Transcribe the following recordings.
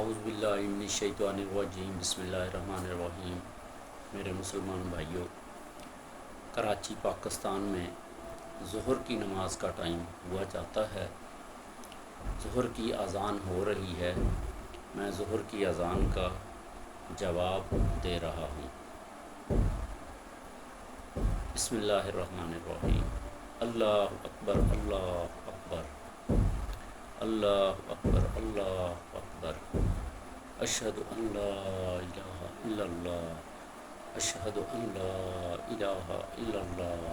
اعوذ باللہ من الشیطان الرجیم بسم اللہ الرحمن الرحیم۔ میرے مسلمان بھائیوں، کراچی پاکستان میں ظہر کی نماز کا ٹائم ہوا جاتا ہے۔ ظہر کی اذان ہو رہی ہے، میں ظہر کی اذان کا جواب دے رہا ہوں۔ بسم اللہ الرحمن الرحیم۔ اللہ اکبر اللہ اکبر، اللہ اکبر اللہ اکبر، اشہد ان لا الہ الا اللہ، اشہد ان لا الہ الا اللہ،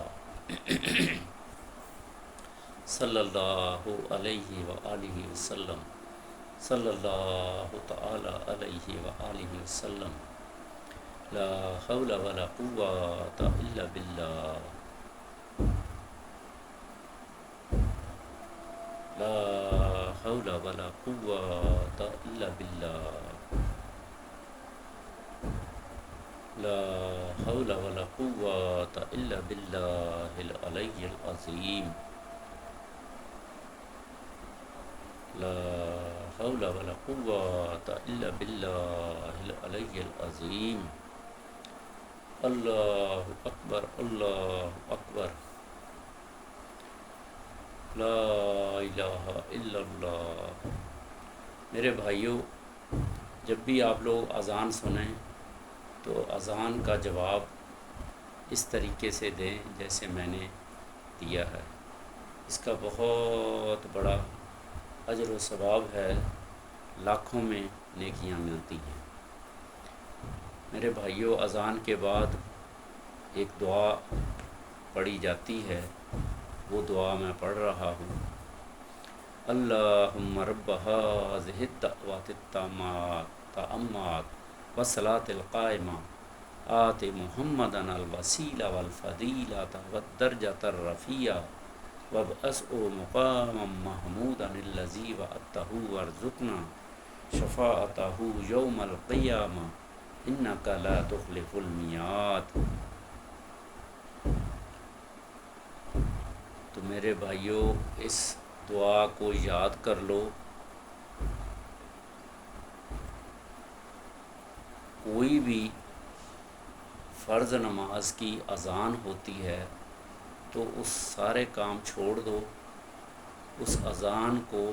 صلی اللہ علیہ وآلہ وسلم، صلی اللہ تعالی علیہ وآلہ وسلم، لا حول ولا قوة الا باللہ، لا حول ولا قوة الا باللہ، لا حول ولا قوة الا باللہ العلی العظیم، لا حول ولا قوة الا باللہ العلی العظیم، اللہ اکبر اللہ اکبر، لا الہ الا اللہ۔ میرے بھائیوں، جب بھی آپ لوگ اذان سنیں تو اذان کا جواب اس طریقے سے دیں جیسے میں نے دیا ہے۔ اس کا بہت بڑا اجر و ثواب ہے، لاکھوں میں نیکیاں ملتی ہیں۔ میرے بھائیوں، اذان کے بعد ایک دعا پڑھی جاتی ہے، وہ دعا میں پڑھ رہا ہوں۔ اللہم رب ہذہ الدعوات التامات والصلاۃ القائمہ آت محمدا الوسیلہ والفضیلۃ والدرجۃ الرفیعہ وابعثہ مقاما محمودا الذی وعدتہ وارزقنا شفاعتہ یوم القیامہ انک لا تخلف المیعاد۔ تو میرے بھائیوں، اس دعا کو یاد کر لو۔ کوئی بھی فرض نماز کی اذان ہوتی ہے تو اس سارے کام چھوڑ دو، اس اذان کو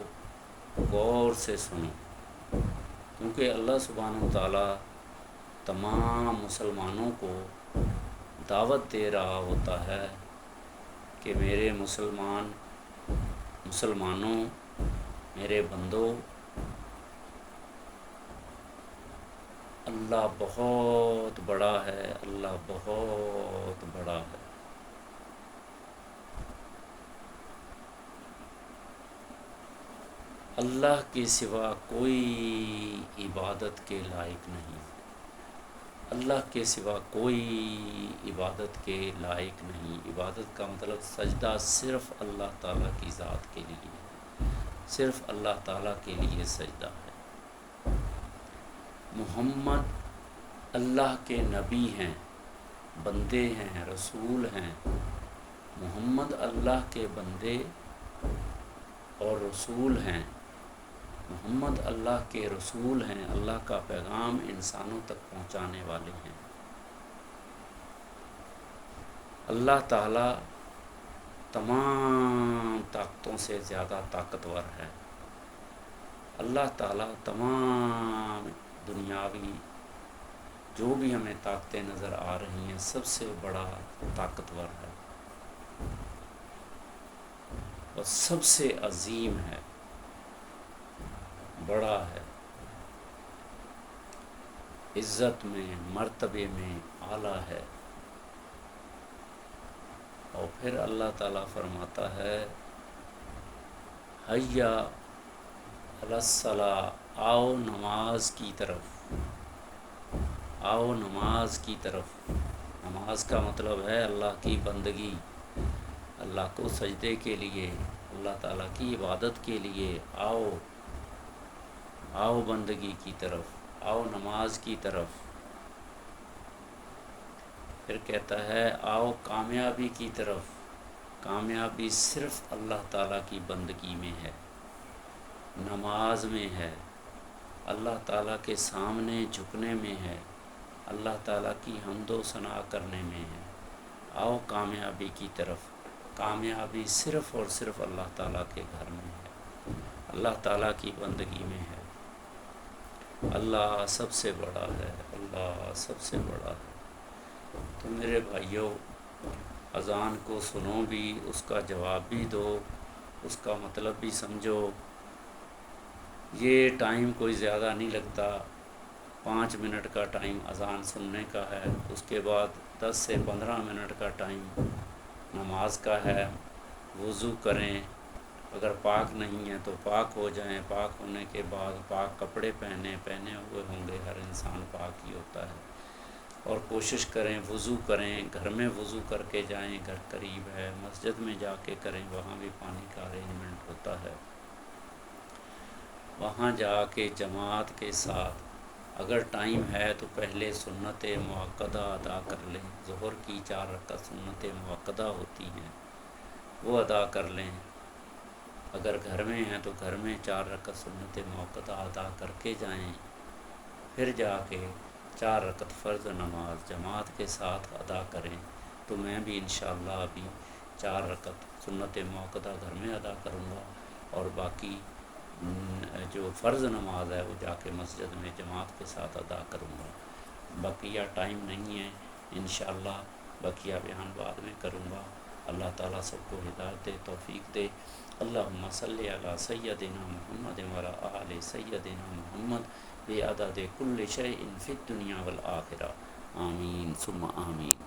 غور سے سنو، کیونکہ اللہ سبحانہ وتعالیٰ تمام مسلمانوں کو دعوت دے رہا ہوتا ہے کہ میرے مسلمانوں، میرے بندوں، اللہ بہت بڑا ہے، اللہ بہت بڑا ہے۔ اللہ کے سوا کوئی عبادت کے لائق نہیں، اللہ کے سوا کوئی عبادت کے لائق نہیں۔ عبادت کا مطلب سجدہ صرف اللہ تعالیٰ کی ذات کے لیے، صرف اللہ تعالیٰ کے لیے سجدہ ہے۔ محمد اللہ کے نبی ہیں، بندے ہیں، رسول ہیں۔ محمد اللہ کے بندے اور رسول ہیں، محمد اللہ کے رسول ہیں، اللہ کا پیغام انسانوں تک پہنچانے والے ہیں۔ اللہ تعالیٰ تمام طاقتوں سے زیادہ طاقتور ہے۔ اللہ تعالیٰ تمام دنیاوی جو بھی ہمیں طاقتیں نظر آ رہی ہیں، سب سے بڑا طاقتور ہے اور سب سے عظیم ہے، بڑا ہے، عزت میں، مرتبے میں اعلیٰ ہے۔ اور پھر اللہ تعالیٰ فرماتا ہے، حی علی الصلاۃ، آؤ نماز کی طرف، آؤ نماز کی طرف۔ نماز کا مطلب ہے اللہ کی بندگی، اللہ کو سجدے کے لیے، اللہ تعالیٰ کی عبادت کے لیے آؤ، آؤ بندگی کی طرف، آؤ نماز کی طرف۔ پھر کہتا ہے آؤ کامیابی کی طرف۔ کامیابی صرف اللہ تعالیٰ کی بندگی میں ہے، نماز میں ہے، اللہ تعالیٰ کے سامنے جھکنے میں ہے، اللہ تعالیٰ کی حمد و ثنا کرنے میں ہے۔ آؤ کامیابی کی طرف۔ کامیابی صرف اور صرف اللہ تعالیٰ کے گھر میں ہے، اللہ تعالیٰ کی بندگی میں ہے۔ اللہ سب سے بڑا ہے، اللہ سب سے بڑا ہے۔ تو میرے بھائیوں، اذان کو سنو بھی، اس کا جواب بھی دو، اس کا مطلب بھی سمجھو۔ یہ ٹائم کوئی زیادہ نہیں لگتا، 5 منٹ کا ٹائم اذان سننے کا ہے، اس کے بعد 10 سے 15 منٹ کا ٹائم نماز کا ہے۔ وضو کریں، اگر پاک نہیں ہے تو پاک ہو جائیں، پاک ہونے کے بعد پاک کپڑے پہنے ہوئے ہوں گے، ہر انسان پاک ہی ہوتا ہے، اور کوشش کریں وضو کریں، گھر میں وضو کر کے جائیں، گھر قریب ہے، مسجد میں جا کے کریں، وہاں بھی پانی کا ارینجمنٹ ہوتا ہے، وہاں جا کے جماعت کے ساتھ اگر ٹائم ہے تو پہلے سنت مؤکدہ ادا کر لیں۔ ظہر کی 4 رکعت سنت مؤکدہ ہوتی ہیں، وہ ادا کر لیں۔ اگر گھر میں ہیں تو گھر میں 4 رکعت سنت مؤکدہ ادا کر کے جائیں، پھر جا کے 4 رکعت فرض نماز جماعت کے ساتھ ادا کریں۔ تو میں بھی انشاءاللہ ابھی 4 رکعت سنت مؤکدہ گھر میں ادا کروں گا، اور باقی جو فرض نماز ہے وہ جا کے مسجد میں جماعت کے ساتھ ادا کروں گا۔ بقیہ ٹائم نہیں ہے، انشاءاللہ بقیہ بیان بعد میں کروں گا۔ اللہ تعالیٰ سب کو ہدایت دے، توفیق دے۔ اللہم صلی علی سیدنا محمد وعلی آل سیدنا محمد بعدد کل شیء فی الدنیا والآخرہ، آمین ثم آمین۔